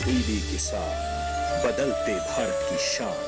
DD किसान, बदलते भारत की शान।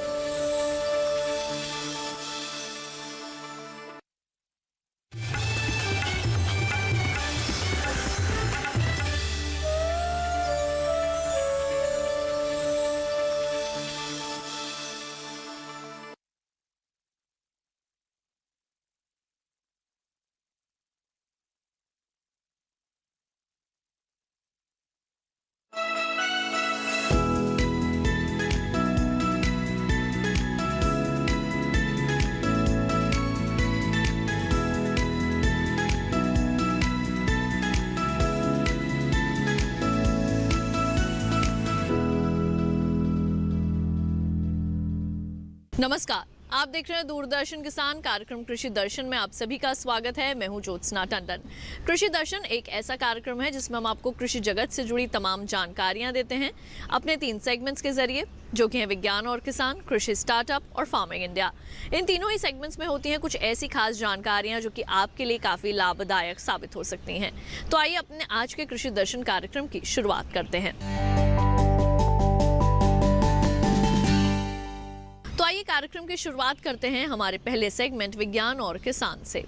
नमस्कार, आप देख रहे हैं दूरदर्शन किसान कार्यक्रम कृषि दर्शन में आप सभी का स्वागत है। मैं हूं ज्योत्सना टंडन। कृषि दर्शन एक ऐसा कार्यक्रम है जिसमें हम आपको कृषि जगत से जुड़ी तमाम जानकारियां देते हैं अपने 3 सेगमेंट्स के जरिए, जो कि हैं विज्ञान और किसान, कृषि स्टार्टअप और फार्मिंग इंडिया। इन तीनों ही सेगमेंट्स में होती हैं कुछ ऐसी खास जानकारियां जो कि आपके लिए काफी लाभदायक साबित हो सकती हैं। तो आइए अपने आज के कृषि दर्शन कार्यक्रम की शुरुआत करते हैं। तो आइए कार्यक्रम की शुरुआत करते हैं हमारे पहले सेगमेंट विज्ञान और किसान से।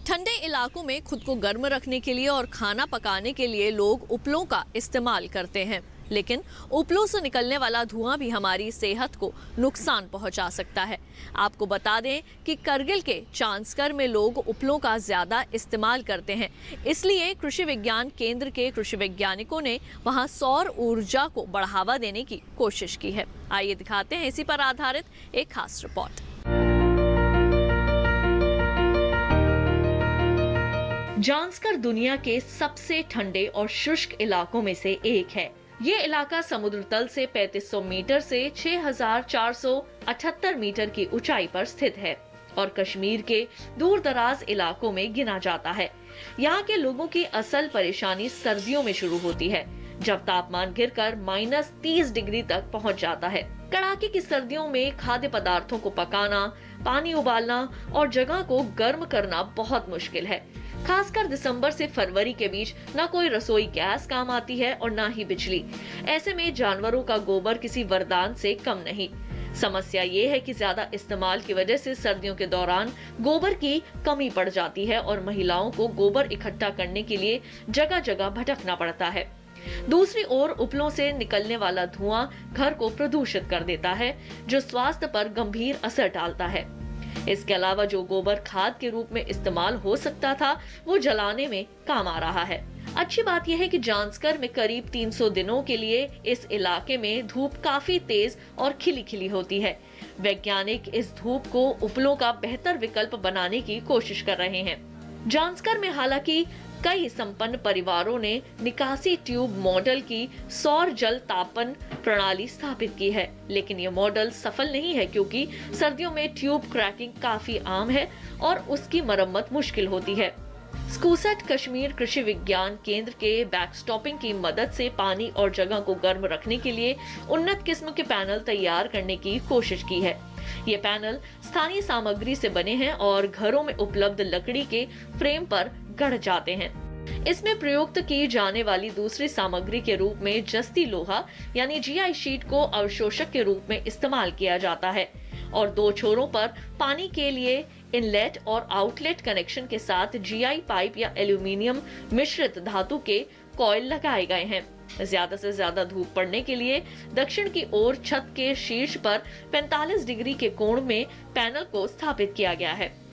ठंडे इलाकों में खुद को गर्म रखने के लिए और खाना पकाने के लिए लोग उपलों का इस्तेमाल करते हैं, लेकिन उपलों से निकलने वाला धुआं भी हमारी सेहत को नुकसान पहुंचा सकता है। आपको बता दें कि करगिल के चांसकर में लोग उपलों का ज्यादा इस्तेमाल करते हैं, इसलिए कृषि विज्ञान केंद्र के कृषि वैज्ञानिकों ने वहां सौर ऊर्जा को बढ़ावा देने की कोशिश की है। आइए दिखाते हैं इसी पर आधारित एक खास रिपोर्ट। जांसकर दुनिया के सबसे ठंडे और शुष्क इलाकों में से एक है। ये इलाका समुद्र तल से 3500 मीटर से 6478 मीटर की ऊंचाई पर स्थित है और कश्मीर के दूर दराज इलाकों में गिना जाता है। यहाँ के लोगों की असल परेशानी सर्दियों में शुरू होती है, जब तापमान गिरकर -30 डिग्री तक पहुँच जाता है। कड़ाके की सर्दियों में खाद्य पदार्थों को पकाना, पानी उबालना और जगह को गर्म करना बहुत मुश्किल है। खासकर दिसंबर से फरवरी के बीच न कोई रसोई गैस काम आती है और न ही बिजली। ऐसे में जानवरों का गोबर किसी वरदान से कम नहीं। समस्या ये है कि ज्यादा इस्तेमाल की वजह से सर्दियों के दौरान गोबर की कमी पड़ जाती है और महिलाओं को गोबर इकट्ठा करने के लिए जगह जगह भटकना पड़ता है। दूसरी ओर उपलों से निकलने वाला धुआं घर को प्रदूषित कर देता है, जो स्वास्थ्य पर गंभीर असर डालता है। इसके अलावा जो गोबर खाद के रूप में इस्तेमाल हो सकता था, वो जलाने में काम आ रहा है। अच्छी बात यह है कि जांसकर में करीब 300 दिनों के लिए इस इलाके में धूप काफी तेज और खिली खिली होती है। वैज्ञानिक इस धूप को उपलों का बेहतर विकल्प बनाने की कोशिश कर रहे हैं। जांसकर में हालांकि कई संपन्न परिवारों ने निकासी ट्यूब मॉडल की सौर जल तापन प्रणाली स्थापित की है, लेकिन ये मॉडल सफल नहीं है क्योंकि सर्दियों में ट्यूब क्रैकिंग काफी आम है और उसकी मरम्मत मुश्किल होती है। स्कूसेट कश्मीर कृषि विज्ञान केंद्र के बैकस्टॉपिंग की मदद से पानी और जगह को गर्म रखने के लिए उन्नत किस्म के पैनल तैयार करने की कोशिश की है। ये पैनल स्थानीय सामग्री से बने हैं और घरों में उपलब्ध लकड़ी के फ्रेम पर गढ़ जाते हैं। इसमें प्रयुक्त की जाने वाली दूसरी सामग्री के रूप में जस्ती लोहा यानी जीआई शीट को अवशोषक के रूप में इस्तेमाल किया जाता है और 2 छोरों पर पानी के लिए इनलेट और आउटलेट कनेक्शन के साथ जीआई पाइप या एल्यूमीनियम मिश्रित धातु के कॉइल लगाए गए हैं। ज्यादा से ज्यादा धूप पड़ने के लिए दक्षिण की ओर छत के शीर्ष पर 45 डिग्री के कोण में पैनल को स्थापित किया गया है।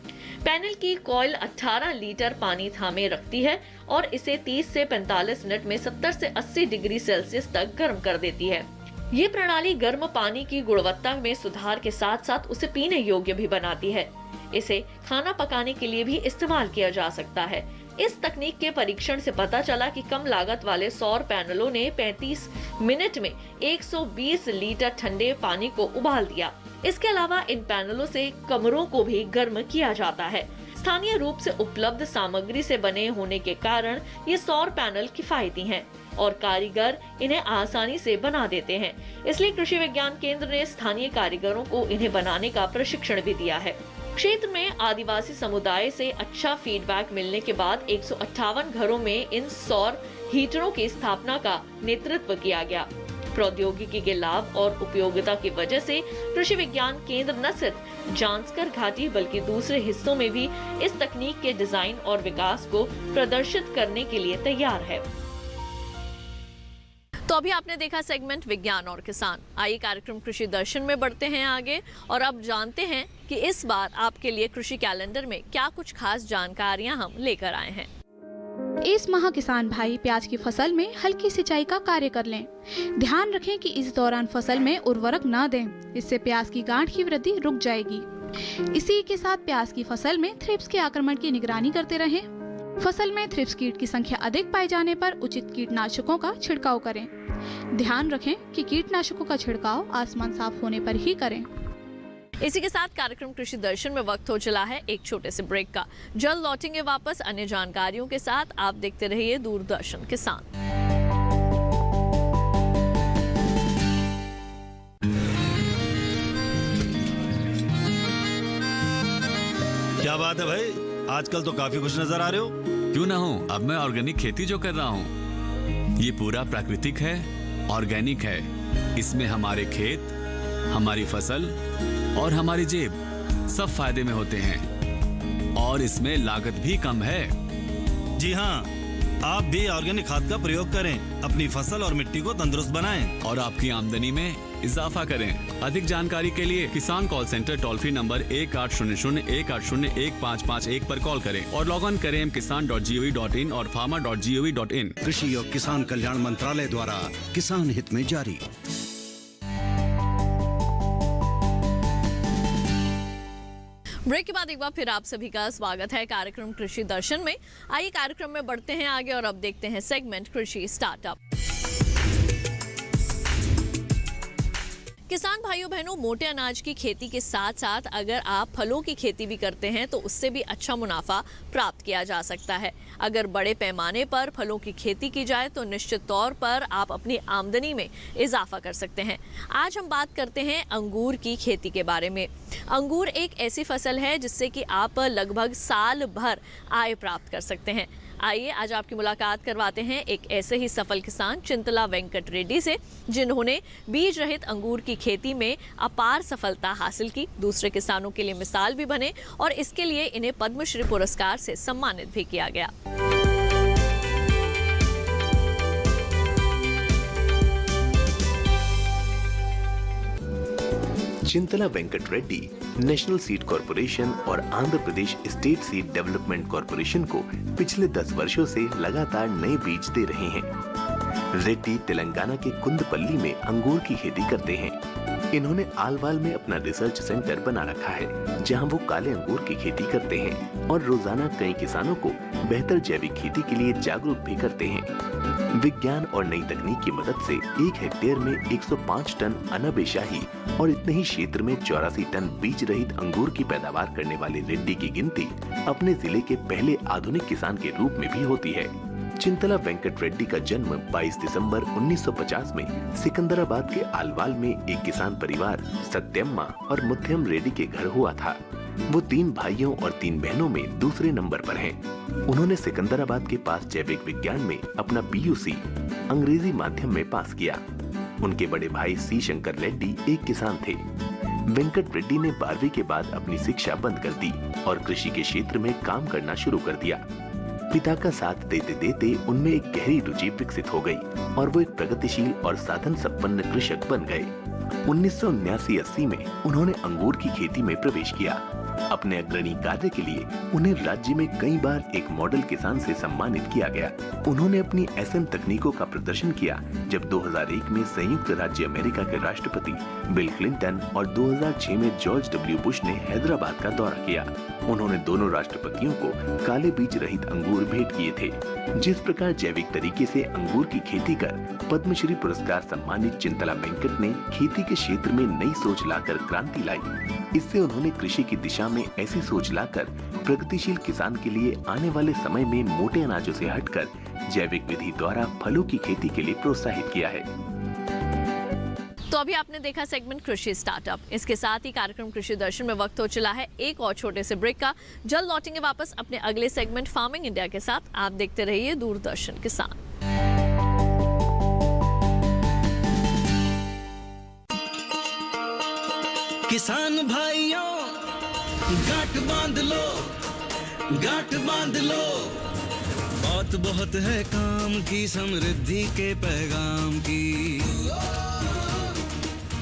पैनल की कॉइल 18 लीटर पानी थामे रखती है और इसे 30 से 45 मिनट में 70 से 80 डिग्री सेल्सियस तक गर्म कर देती है। ये प्रणाली गर्म पानी की गुणवत्ता में सुधार के साथ साथ उसे पीने योग्य भी बनाती है। इसे खाना पकाने के लिए भी इस्तेमाल किया जा सकता है। इस तकनीक के परीक्षण से पता चला कि कम लागत वाले सौर पैनलों ने 35 मिनट में 120 लीटर ठंडे पानी को उबाल दिया। इसके अलावा इन पैनलों से कमरों को भी गर्म किया जाता है। स्थानीय रूप से उपलब्ध सामग्री से बने होने के कारण ये सौर पैनल किफायती हैं और कारीगर इन्हें आसानी से बना देते हैं। इसलिए कृषि विज्ञान केंद्र ने स्थानीय कारीगरों को इन्हें बनाने का प्रशिक्षण भी दिया है। क्षेत्र में आदिवासी समुदाय से अच्छा फीडबैक मिलने के बाद 158 घरों में इन सौर हीटरों की स्थापना का नेतृत्व किया गया। प्रौद्योगिकी के लाभ और उपयोगिता की वजह से कृषि विज्ञान केंद्र न सिर्फ जांस्कर घाटी बल्कि दूसरे हिस्सों में भी इस तकनीक के डिजाइन और विकास को प्रदर्शित करने के लिए तैयार है। तो अभी आपने देखा सेगमेंट विज्ञान और किसान। आइए कार्यक्रम कृषि दर्शन में बढ़ते हैं आगे और अब जानते हैं कि इस बार आपके लिए कृषि कैलेंडर में क्या कुछ खास जानकारियां हम लेकर आए हैं। इस माह किसान भाई प्याज की फसल में हल्की सिंचाई का कार्य कर लें। ध्यान रखें कि इस दौरान फसल में उर्वरक न दें, इससे प्याज की गांठ की वृद्धि रुक जाएगी। इसी के साथ प्याज की फसल में थ्रिप्स के आक्रमण की निगरानी करते रहें। फसल में थ्रिप्स कीट की संख्या अधिक पाए जाने पर उचित कीटनाशकों का छिड़काव करें। ध्यान रखें कि कीटनाशकों का छिड़काव आसमान साफ होने पर ही करें। इसी के साथ कार्यक्रम कृषि दर्शन में वक्त हो चला है एक छोटे से ब्रेक का। जल्द लौटेंगे वापस अन्य जानकारियों के साथ। आप देखते रहिए दूरदर्शन किसान। क्या बात है भाई, आजकल तो काफी खुश नजर आ रहे हो। क्यों ना हो, अब मैं ऑर्गेनिक खेती जो कर रहा हूँ ये पूरा प्राकृतिक है, ऑर्गेनिक है। इसमें हमारे खेत, हमारी फसल और हमारी जेब सब फायदे में होते हैं और इसमें लागत भी कम है। जी हाँ, आप भी ऑर्गेनिक खाद का प्रयोग करें, अपनी फसल और मिट्टी को तंदुरुस्त बनाएं और आपकी आमदनी में इजाफा करें। अधिक जानकारी के लिए किसान call centre toll free number 1800-180-1551 पर कॉल करें और लॉग ऑन करें kisan.gov.in और farmer.gov.in। कृषि और किसान कल्याण मंत्रालय द्वारा किसान हित में जारी। ब्रेक के बाद एक बार फिर आप सभी का स्वागत है कार्यक्रम कृषि दर्शन में। आइए कार्यक्रम में बढ़ते हैं आगे और अब देखते हैं सेगमेंट कृषि स्टार्टअप। किसान भाइयों बहनों, मोटे अनाज की खेती के साथ साथ अगर आप फलों की खेती भी करते हैं तो उससे भी अच्छा मुनाफा प्राप्त किया जा सकता है। अगर बड़े पैमाने पर फलों की खेती की जाए तो निश्चित तौर पर आप अपनी आमदनी में इजाफा कर सकते हैं। आज हम बात करते हैं अंगूर की खेती के बारे में। अंगूर एक ऐसी फसल है जिससे कि आप लगभग साल भर आय प्राप्त कर सकते हैं। आइए आज आपकी मुलाकात करवाते हैं एक ऐसे ही सफल किसान चिंतला वेंकट रेड्डी से, जिन्होंने बीज रहित अंगूर की खेती में अपार सफलता हासिल की, दूसरे किसानों के लिए मिसाल भी बने और इसके लिए इन्हें पद्मश्री पुरस्कार से सम्मानित भी किया गया। Chintala Venkat Reddy national seed corporation और Andhra Pradesh state seed development corporation को पिछले 10 वर्षों से लगातार नए बीज दे रहे हैं। रेड्डी तेलंगाना के कुंदपल्ली में अंगूर की खेती करते हैं। इन्होंने आलवाल में अपना रिसर्च सेंटर बना रखा है, जहां वो काले अंगूर की खेती करते हैं और रोजाना कई किसानों को बेहतर जैविक खेती के लिए जागरूक भी करते हैं। विज्ञान और नई तकनीक की मदद से 1 हेक्टेयर में 105 टन अनब शाही और इतने ही क्षेत्र में 84 टन बीज रहित अंगूर की पैदावार करने वाले रेड्डी की गिनती अपने जिले के पहले आधुनिक किसान के रूप में भी होती है। चिंतला वेंकट रेड्डी का जन्म 22 दिसंबर 1950 में सिकंदराबाद के आलवाल में एक किसान परिवार सत्यम्मा और मुथ्यम रेड्डी के घर हुआ था। वो 3 भाइयों और 3 बहनों में दूसरे नंबर पर हैं। उन्होंने सिकंदराबाद के पास जैविक विज्ञान में अपना PUC अंग्रेजी माध्यम में पास किया। उनके बड़े भाई सी शंकर रेड्डी एक किसान थे। वेंकट रेड्डी ने 12वीं के बाद अपनी शिक्षा बंद कर दी और कृषि के क्षेत्र में काम करना शुरू कर दिया। पिता का साथ देते देते उनमें एक गहरी रुचि विकसित हो गई और वो एक प्रगतिशील और साधन संपन्न कृषक बन गए। 1979-80 में उन्होंने अंगूर की खेती में प्रवेश किया। अपने अग्रणी कार्य के लिए उन्हें राज्य में कई बार एक मॉडल किसान से सम्मानित किया गया। उन्होंने अपनी SM तकनीकों का प्रदर्शन किया जब 2001 में संयुक्त राज्य अमेरिका के राष्ट्रपति बिल क्लिंटन और 2006 में जॉर्ज W बुश ने हैदराबाद का दौरा किया। उन्होंने दोनों राष्ट्रपतियों को काले बीज रहित अंगूर भेंट किए थे। जिस प्रकार जैविक तरीके से अंगूर की खेती कर पद्मश्री पुरस्कार सम्मानित चिंतला वेंकट ने खेती के क्षेत्र में नई सोच लाकर क्रांति लाई। इससे उन्होंने कृषि की दिशा में ऐसी सोच लाकर प्रगतिशील किसान के लिए आने वाले समय में मोटे अनाजों से हटकर जैविक विधि द्वारा फलों की खेती के लिए प्रोत्साहित किया है। तो अभी आपने देखा सेगमेंट कृषि स्टार्टअप। इसके साथ ही कार्यक्रम कृषि दर्शन में वक्त हो चला है एक और छोटे से ब्रेक का। जल्द लौटेंगे वापस अपने अगले सेगमेंट फार्मिंग इंडिया के साथ। आप देखते रहिए दूरदर्शन किसान। किसान भाइयों गांठ बांध लो, गांठ बांध लो, बहुत बहुत है काम की, समृद्धि के पैगाम की।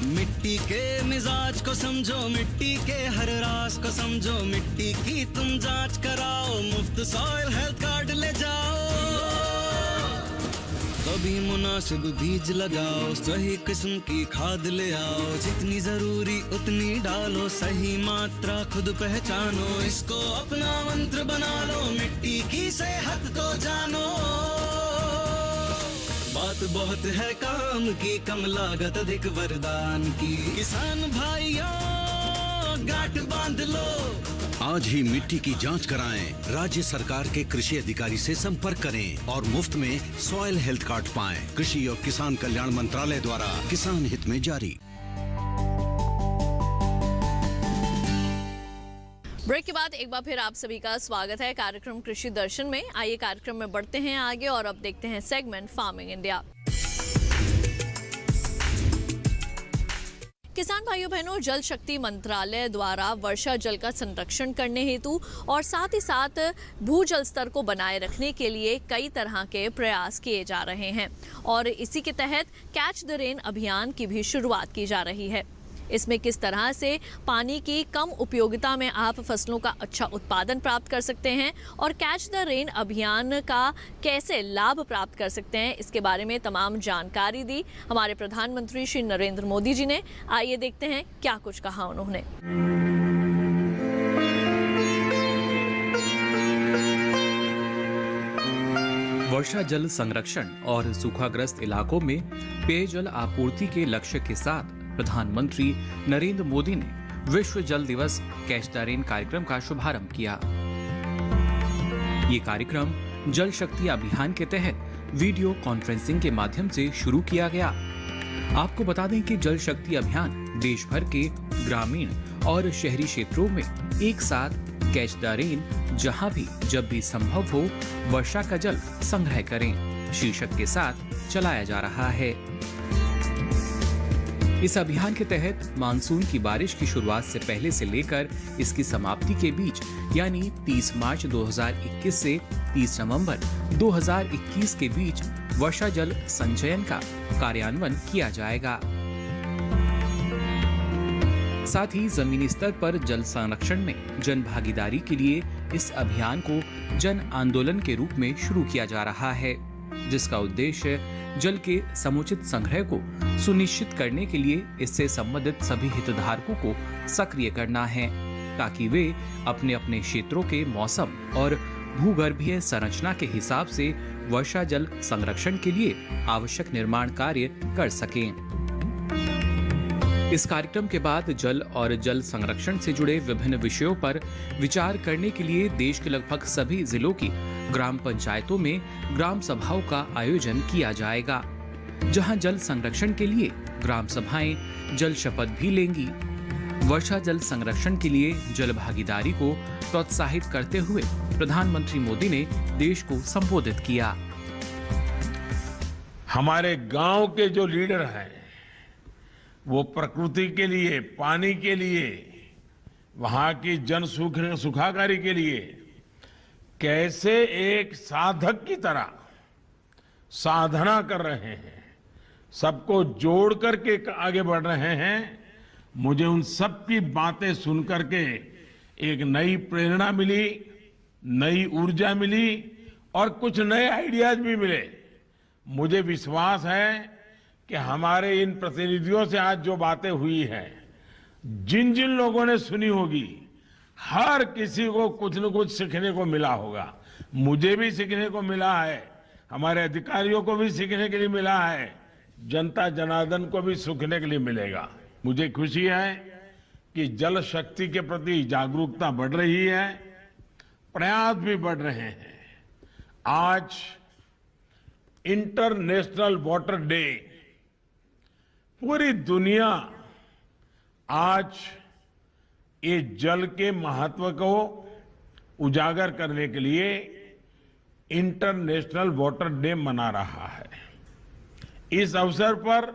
मिट्टी के मिजाज को समझो, मिट्टी के हर राज को समझो, मिट्टी की तुम जांच कराओ, मुफ्त सॉइल हेल्थ कार्ड ले जाओ। कभी मुनासिब बीज लगाओ, सही किस्म की खाद ले आओ, जितनी जरूरी उतनी डालो, सही मात्रा खुद पहचानो, इसको अपना मंत्र बना लो, मिट्टी की सेहत को जानो। बात बहुत है काम की, कम लागत अधिक वरदान की। किसान भाइयों गांठ बांध लो, आज ही मिट्टी की जांच कराएं, राज्य सरकार के कृषि अधिकारी से संपर्क करें और मुफ्त में सॉइल हेल्थ कार्ड पाएं। कृषि और किसान कल्याण मंत्रालय द्वारा किसान हित में जारी। ब्रेक के बाद एक बार फिर आप सभी का स्वागत है कार्यक्रम कृषि दर्शन में। आइए कार्यक्रम में बढ़ते हैं आगे और अब देखते हैं सेगमेंट फार्मिंग इंडिया। किसान भाइयों बहनों, जल शक्ति मंत्रालय द्वारा वर्षा जल का संरक्षण करने हेतु और साथ ही साथ भूजल स्तर को बनाए रखने के लिए कई तरह के प्रयास किए जा रहे हैं और इसी के तहत कैच द रेन अभियान की भी शुरुआत की जा रही है। इसमें किस तरह से पानी की कम उपयोगिता में आप फसलों का अच्छा उत्पादन प्राप्त कर सकते हैं और कैच द रेन अभियान का कैसे लाभ प्राप्त कर सकते हैं, इसके बारे में तमाम जानकारी दी हमारे प्रधानमंत्री श्री नरेंद्र मोदी जी ने। आइए देखते हैं क्या कुछ कहा उन्होंने। वर्षा जल संरक्षण और सूखाग्रस्त इलाकों में पेयजल आपूर्ति के लक्ष्य के साथ प्रधानमंत्री नरेंद्र मोदी ने विश्व जल दिवस कैच द रेन कार्यक्रम का शुभारंभ किया। ये कार्यक्रम जल शक्ति अभियान के तहत वीडियो कॉन्फ्रेंसिंग के माध्यम से शुरू किया गया। आपको बता दें कि जल शक्ति अभियान देश भर के ग्रामीण और शहरी क्षेत्रों में एक साथ कैच द रेन, जहां भी जब भी संभव हो वर्षा का जल संग्रह करें शीर्षक के साथ चलाया जा रहा है। इस अभियान के तहत मानसून की बारिश की शुरुआत से पहले से लेकर इसकी समाप्ति के बीच यानी 30 मार्च 2021 से 30 नवंबर 2021 के बीच वर्षा जल संचयन का कार्यान्वयन किया जाएगा। साथ ही जमीनी स्तर पर जल संरक्षण में जन भागीदारी के लिए इस अभियान को जन आंदोलन के रूप में शुरू किया जा रहा है, जिसका उद्देश्य जल के समुचित संग्रह को सुनिश्चित करने के लिए इससे संबंधित सभी हितधारकों को सक्रिय करना है, ताकि वे अपने अपने क्षेत्रों के मौसम और भूगर्भीय संरचना के हिसाब से वर्षा जल संरक्षण के लिए आवश्यक निर्माण कार्य कर सकें। इस कार्यक्रम के बाद जल और जल संरक्षण से जुड़े विभिन्न विषयों पर विचार करने के लिए देश के लगभग सभी जिलों की ग्राम पंचायतों में ग्राम सभाओं का आयोजन किया जाएगा, जहां जल संरक्षण के लिए ग्राम सभाएं जल शपथ भी लेंगी। वर्षा जल संरक्षण के लिए जल भागीदारी को प्रोत्साहित करते हुए प्रधानमंत्री मोदी ने देश को संबोधित किया। हमारे गांव के जो लीडर हैं वो प्रकृति के लिए, पानी के लिए, वहां की जन सुखाकारी के लिए कैसे एक साधक की तरह साधना कर रहे हैं, सबको जोड़ करके आगे बढ़ रहे हैं। मुझे उन सब की बातें सुन करके एक नई प्रेरणा मिली, नई ऊर्जा मिली और कुछ नए आइडियाज भी मिले। मुझे विश्वास है कि हमारे इन प्रतिनिधियों से आज जो बातें हुई हैं, जिन जिन लोगों ने सुनी होगी, हर किसी को कुछ न कुछ सीखने को मिला होगा। मुझे भी सीखने को मिला है, हमारे अधिकारियों को भी सीखने के लिए मिला है, जनता जनार्दन को भी सीखने के लिए मिलेगा। मुझे खुशी है कि जल शक्ति के प्रति जागरूकता बढ़ रही है, प्रयास भी बढ़ रहे हैं। आज इंटरनेशनल वाटर डे पूरी दुनिया आज ये जल के महत्व को उजागर करने के लिए इंटरनेशनल वाटर डे मना रहा है। इस अवसर पर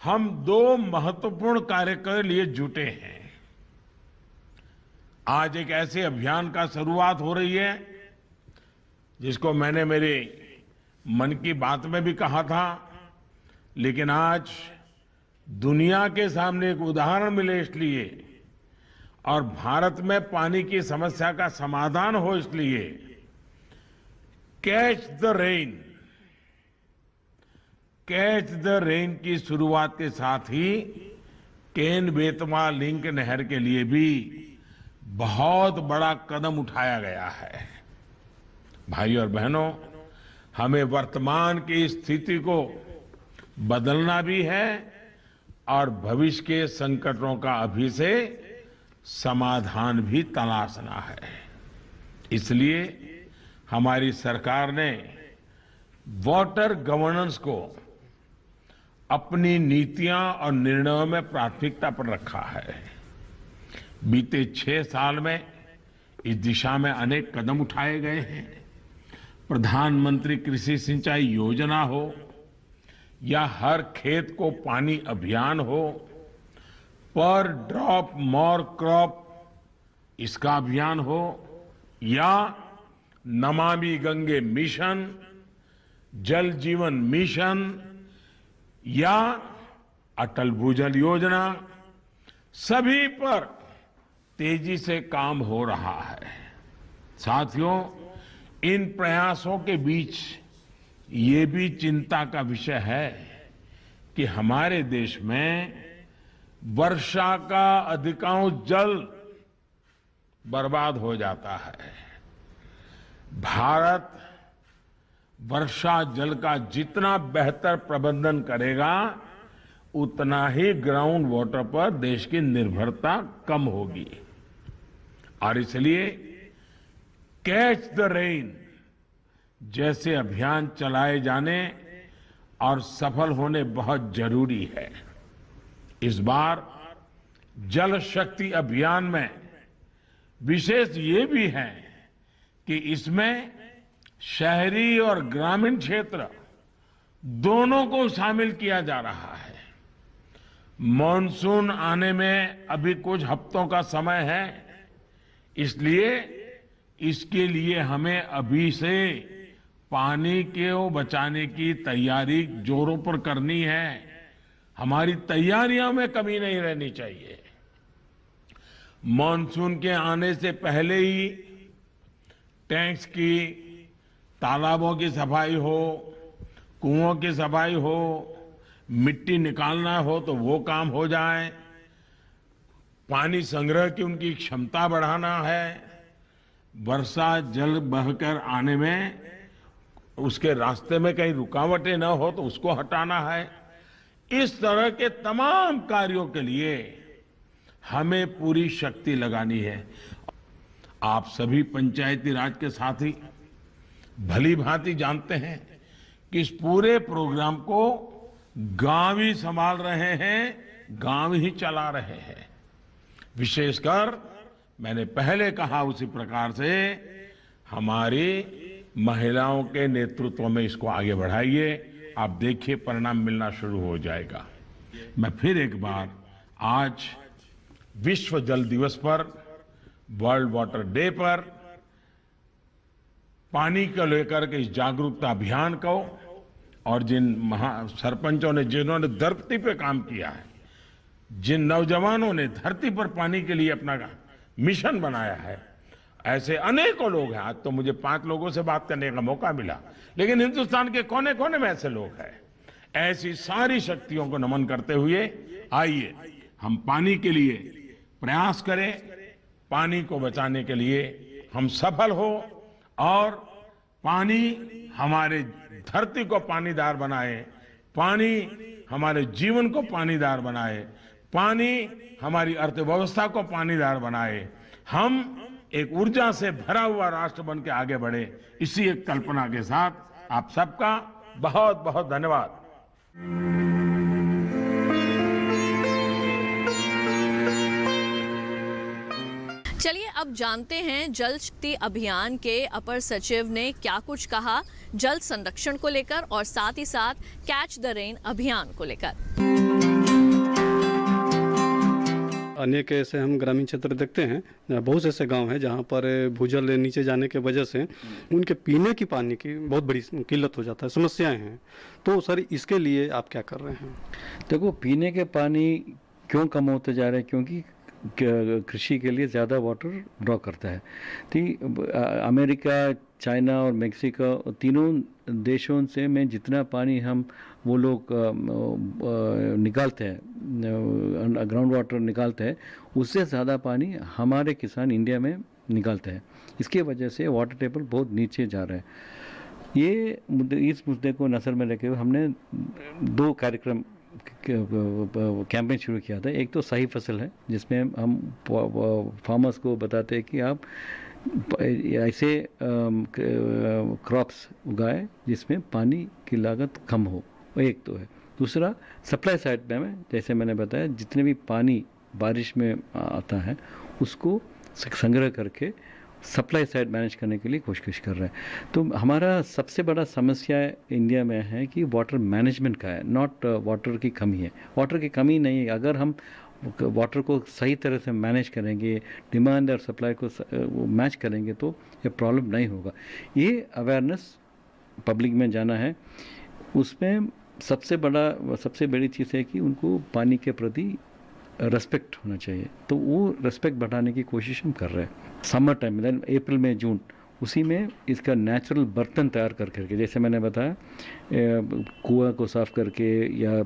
हम दो महत्वपूर्ण कार्य के लिए जुटे हैं। आज एक ऐसे अभियान का शुरुआत हो रही है जिसको मैंने मेरे मन की बात में भी कहा था, लेकिन आज दुनिया के सामने एक उदाहरण मिले इसलिए, और भारत में पानी की समस्या का समाधान हो इसलिए, catch the rain, catch the rain की शुरुआत के साथ ही केन बेतवा लिंक नहर के लिए भी बहुत बड़ा कदम उठाया गया है। भाई और बहनों, हमें वर्तमान की स्थिति को बदलना भी है और भविष्य के संकटों का अभी से समाधान भी तलाशना है। इसलिए हमारी सरकार ने वाटर गवर्नेंस को अपनी नीतियां और निर्णयों में प्राथमिकता पर रखा है। बीते 6 साल में इस दिशा में अनेक कदम उठाए गए हैं। प्रधानमंत्री कृषि सिंचाई योजना हो या हर खेत को पानी अभियान हो, पर ड्रॉप मोर क्रॉप इसका अभियान हो, या नमामि गंगे मिशन, जल जीवन मिशन या अटल भूजल योजना, सभी पर तेजी से काम हो रहा है। साथियों, इन प्रयासों के बीच ये भी चिंता का विषय है कि हमारे देश में वर्षा का अधिकांश जल बर्बाद हो जाता है। भारत वर्षा जल का जितना बेहतर प्रबंधन करेगा, उतना ही ग्राउंड वाटर पर देश की निर्भरता कम होगी। और इसलिए कैच द रेन जैसे अभियान चलाए जाने और सफल होने बहुत जरूरी है। इस बार जल शक्ति अभियान में विशेष ये भी है कि इसमें शहरी और ग्रामीण क्षेत्र दोनों को शामिल किया जा रहा है। मॉनसून आने में अभी कुछ हफ्तों का समय है, इसलिए इसके लिए हमें अभी से पानी को बचाने की तैयारी जोरों पर करनी है। हमारी तैयारियों में कमी नहीं रहनी चाहिए। मॉनसून के आने से पहले ही टैंक्स की, तालाबों की सफाई हो, कुओं की सफाई हो, मिट्टी निकालना हो तो वो काम हो जाए, पानी संग्रह की उनकी क्षमता बढ़ाना है, वर्षा जल बहकर आने में उसके रास्ते में कहीं रुकावटें न हो तो उसको हटाना है। इस तरह के तमाम कार्यों के लिए हमें पूरी शक्ति लगानी है। आप सभी पंचायती राज के साथी भली भांति जानते हैं कि इस पूरे प्रोग्राम को गांव ही संभाल रहे हैं, गांव ही चला रहे हैं। विशेषकर मैंने पहले कहा उसी प्रकार से हमारी महिलाओं के नेतृत्व में इसको आगे बढ़ाइए। आप देखिए परिणाम मिलना शुरू हो जाएगा। मैं फिर एक बार आज विश्व जल दिवस पर, वर्ल्ड वाटर डे पर पानी को लेकर के इस जागरूकता अभियान को, और जिन सरपंचों ने जिन्होंने धरती पे काम किया है, जिन नौजवानों ने धरती पर पानी के लिए अपना मिशन बनाया है, ऐसे अनेकों लोग हैं। आज तो मुझे 5 लोगों से बात करने का मौका मिला, लेकिन हिंदुस्तान के कोने कोने में ऐसे लोग हैं। ऐसी सारी शक्तियों को नमन करते हुए आइए हम पानी के लिए प्रयास करें, पानी को बचाने के लिए हम सफल हो और पानी हमारे धरती को पानीदार बनाए, पानी हमारे जीवन को पानीदार बनाए, पानी हमारी अर्थव्यवस्था को पानीदार बनाए। हम एक ऊर्जा से भरा हुआ राष्ट्र बन के आगे बढ़े, इसी एक कल्पना के साथ आप सबका बहुत बहुत धन्यवाद। चलिए अब जानते हैं जल शक्ति अभियान के अपर सचिव ने क्या कुछ कहा जल संरक्षण को लेकर और साथ ही साथ कैच द रेन अभियान को लेकर। अनेक ऐसे हम ग्रामीण क्षेत्र देखते हैं, बहुत से ऐसे गांव हैं जहां पर भूजल नीचे जाने के वजह से उनके पीने की पानी की बहुत बड़ी किल्लत हो जाता है, समस्याएं हैं। तो सर इसके लिए आप क्या कर रहे हैं? देखो, पीने के पानी क्यों कम होते जा रहे हैं? क्योंकि कृषि के लिए ज़्यादा वाटर ड्रॉ करता है। तो अमेरिका, चाइना और मेक्सिको तीनों देशों से में जितना पानी हम वो लोग निकालते हैं, ग्राउंड वाटर निकालते हैं, उससे ज़्यादा पानी हमारे किसान इंडिया में निकालते हैं। इसके वजह से वाटर टेबल बहुत नीचे जा रहा है। इस मुद्दे को नज़र में रखे हुए हमने 2 कार्यक्रम कैंपेन शुरू किया था। एक तो सही फसल है, जिसमें हम फार्मर्स को बताते हैं कि आप ऐसे क्रॉप्स उगाएं जिसमें पानी की लागत कम हो, एक तो है। दूसरा, सप्लाई साइड में जैसे मैंने बताया, जितने भी पानी बारिश में आता है उसको संग्रह करके सप्लाई साइड मैनेज करने के लिए कोशिश कर रहे हैं। तो हमारा सबसे बड़ा समस्या इंडिया में है कि वाटर मैनेजमेंट का है, नॉट वाटर की कमी है। वाटर की कमी नहीं है, अगर हम वाटर को सही तरह से मैनेज करेंगे, डिमांड और सप्लाई को मैच करेंगे तो ये प्रॉब्लम नहीं होगा। ये अवेयरनेस पब्लिक में जाना है। उसमें सबसे बड़ी चीज़ है कि उनको पानी के प्रति रेस्पेक्ट होना चाहिए। तो वो रेस्पेक्ट बढ़ाने की कोशिश हम कर रहे हैं। समर टाइम में अप्रैल में जून, उसी में इसका नेचुरल बर्तन तैयार करके, जैसे मैंने बताया, कुआं को साफ़ करके या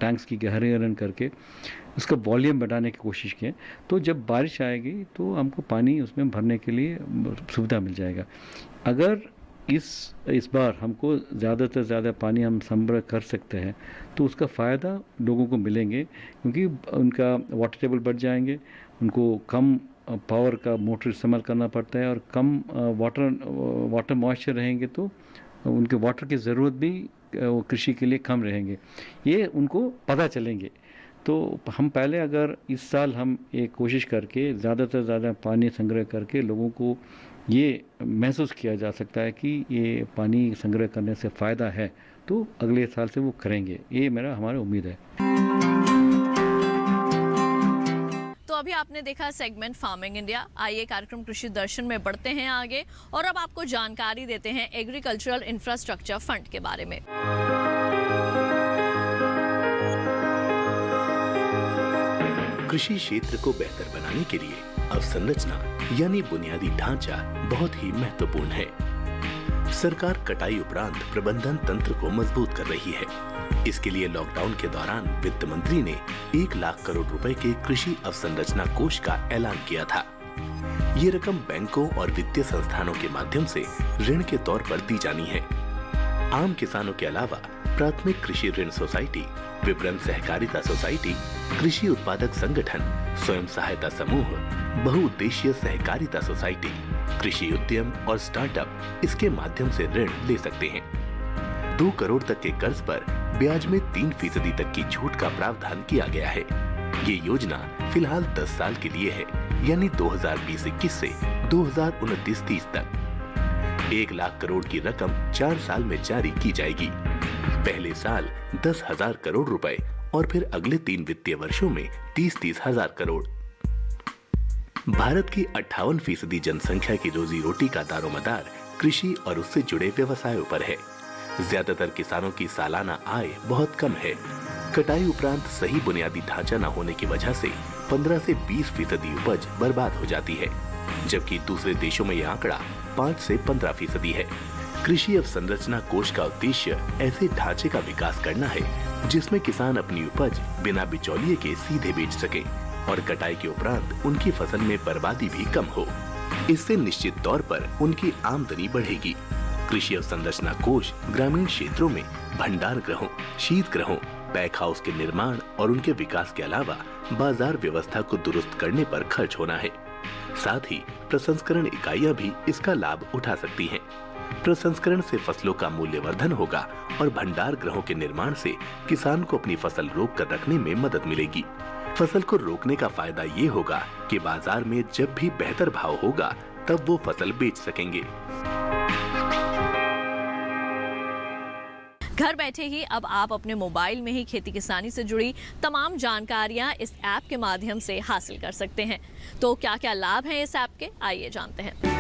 टैंक्स की गहरीकरण करके उसका वॉल्यूम बढ़ाने की कोशिश की। तो जब बारिश आएगी तो हमको पानी उसमें भरने के लिए सुविधा मिल जाएगा। अगर इस बार हमको ज़्यादा से ज़्यादा पानी हम संग्रह कर सकते हैं तो उसका फ़ायदा लोगों को मिलेंगे, क्योंकि उनका वाटर टेबल बढ़ जाएंगे, उनको कम पावर का मोटर इस्तेमाल करना पड़ता है और कम वाटर मॉइस्चर रहेंगे तो उनके वाटर की ज़रूरत भी कृषि के लिए कम रहेंगे। ये उनको पता चलेंगे। तो हम पहले अगर इस साल हम एक कोशिश करके ज़्यादा से ज़्यादा पानी संग्रह करके लोगों को ये महसूस किया जा सकता है कि ये पानी संग्रह करने से फ़ायदा है, तो अगले साल से वो करेंगे। ये हमारी उम्मीद है। तो अभी आपने देखा सेगमेंट फार्मिंग इंडिया। आइए कार्यक्रम कृषि दर्शन में बढ़ते हैं आगे और अब आपको जानकारी देते हैं एग्रीकल्चरल इंफ्रास्ट्रक्चर फंड के बारे में। कृषि क्षेत्र को बेहतर बनाने के लिए अवसंरचना यानी बुनियादी ढांचा बहुत ही महत्वपूर्ण है। सरकार कटाई उपरांत प्रबंधन तंत्र को मजबूत कर रही है। इसके लिए लॉकडाउन के दौरान वित्त मंत्री ने 1 लाख करोड़ रुपए के कृषि अवसंरचना कोष का ऐलान किया था। ये रकम बैंकों और वित्तीय संस्थानों के माध्यम से ऋण के तौर पर दी जानी है। आम किसानों के अलावा प्राथमिक कृषि ऋण सोसाइटी, विपणन सहकारिता सोसाइटी, कृषि उत्पादक संगठन, स्वयं सहायता समूह, बहुउद्देशीय सहकारिता सोसाइटी, कृषि उद्यम और स्टार्टअप इसके माध्यम से ऋण ले सकते हैं। 2 करोड़ तक के कर्ज पर ब्याज में 3% तक की छूट का प्रावधान किया गया है। ये योजना फिलहाल 10 साल के लिए है, यानी 2020-21 से 2029-30 तक। 1 लाख करोड़ की रकम 4 साल में जारी की जाएगी। पहले साल 10,000 करोड़ रुपए और फिर अगले 3 वित्तीय वर्षों में 30-30 हजार करोड़। भारत की 58% जनसंख्या की रोजी रोटी का दारोमदार कृषि और उससे जुड़े व्यवसायों पर है। ज्यादातर किसानों की सालाना आय बहुत कम है। कटाई उपरांत सही बुनियादी ढांचा न होने की वजह से 15 से 20% उपज बर्बाद हो जाती है, जबकि दूसरे देशों में यह आंकड़ा 5 से 15% है। कृषि अवसंरचना कोष का उद्देश्य ऐसे ढांचे का विकास करना है जिसमें किसान अपनी उपज बिना बिचौलिए के सीधे बेच सके और कटाई के उपरांत उनकी फसल में बर्बादी भी कम हो। इससे निश्चित तौर पर उनकी आमदनी बढ़ेगी। कृषि अवसंरचना कोष ग्रामीण क्षेत्रों में भंडार गृहों, शीत गृहों, पैक हाउस के निर्माण और उनके विकास के अलावा बाजार व्यवस्था को दुरुस्त करने पर खर्च होना है। साथ ही प्रसंस्करण इकाइयां भी इसका लाभ उठा सकती हैं। प्रसंस्करण से फसलों का मूल्यवर्धन होगा और भंडार गृहों के निर्माण से किसान को अपनी फसल रोक कर रखने में मदद मिलेगी। फसल को रोकने का फायदा ये होगा कि बाजार में जब भी बेहतर भाव होगा तब वो फसल बेच सकेंगे। घर बैठे ही अब आप अपने मोबाइल में ही खेती किसानी से जुड़ी तमाम जानकारियां इस ऐप के माध्यम से हासिल कर सकते हैं। तो क्या क्या लाभ हैं इस ऐप के, आइए जानते हैं।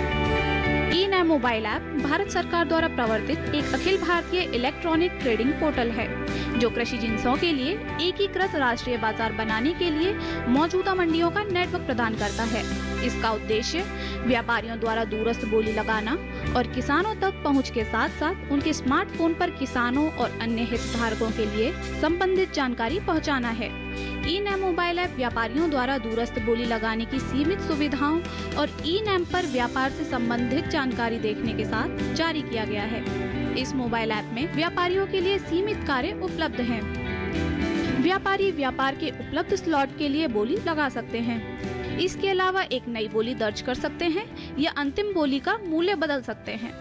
ई-नैम मोबाइल ऐप भारत सरकार द्वारा प्रवर्तित एक Akhil Bharatiya electronic trading portal है जो कृषि जिन्सों के लिए एकीकृत राष्ट्रीय बाजार बनाने के लिए मौजूदा मंडियों का नेटवर्क प्रदान करता है। इसका उद्देश्य व्यापारियों द्वारा दूरस्थ बोली लगाना और किसानों तक पहुंच के साथ साथ उनके स्मार्टफोन पर किसानों और अन्य हितधारकों के लिए संबंधित जानकारी पहुंचाना है। ई-नैम मोबाइल ऐप व्यापारियों द्वारा दूरस्थ बोली लगाने की सीमित सुविधाओं और ई-नैम पर व्यापार से संबंधित जानकारी देखने के साथ जारी किया गया है। इस मोबाइल ऐप में व्यापारियों के लिए सीमित कार्य उपलब्ध हैं। व्यापारी व्यापार के उपलब्ध स्लॉट के लिए बोली लगा सकते हैं। इसके अलावा एक नई बोली दर्ज कर सकते हैं या अंतिम बोली का मूल्य बदल सकते हैं।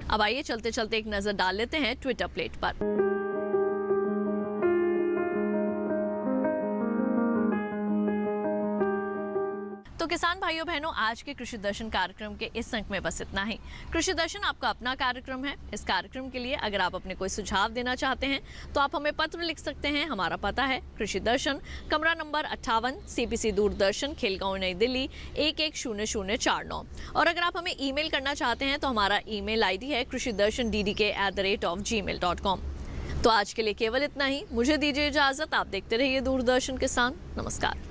अब आइए चलते चलते एक नजर डाल लेते हैं ट्विटर प्लेट पर। तो किसान भाइयों बहनों, आज के कृषि दर्शन कार्यक्रम के इस अंक में बस इतना ही। कृषि दर्शन आपका अपना कार्यक्रम है। इस कार्यक्रम के लिए अगर आप अपने कोई सुझाव देना चाहते हैं तो आप हमें पत्र लिख सकते हैं। हमारा पता है कृषि दर्शन, कमरा नंबर 58, CPC दूरदर्शन, खेलगांव, नई दिल्ली 110049। और अगर आप हमें ईमेल करना चाहते हैं तो हमारा ईमेल ID है krishidarshandddk@gmail.com। तो आज के लिए केवल इतना ही। मुझे दीजिए इजाजत। आप देखते रहिए दूरदर्शन किसान। नमस्कार।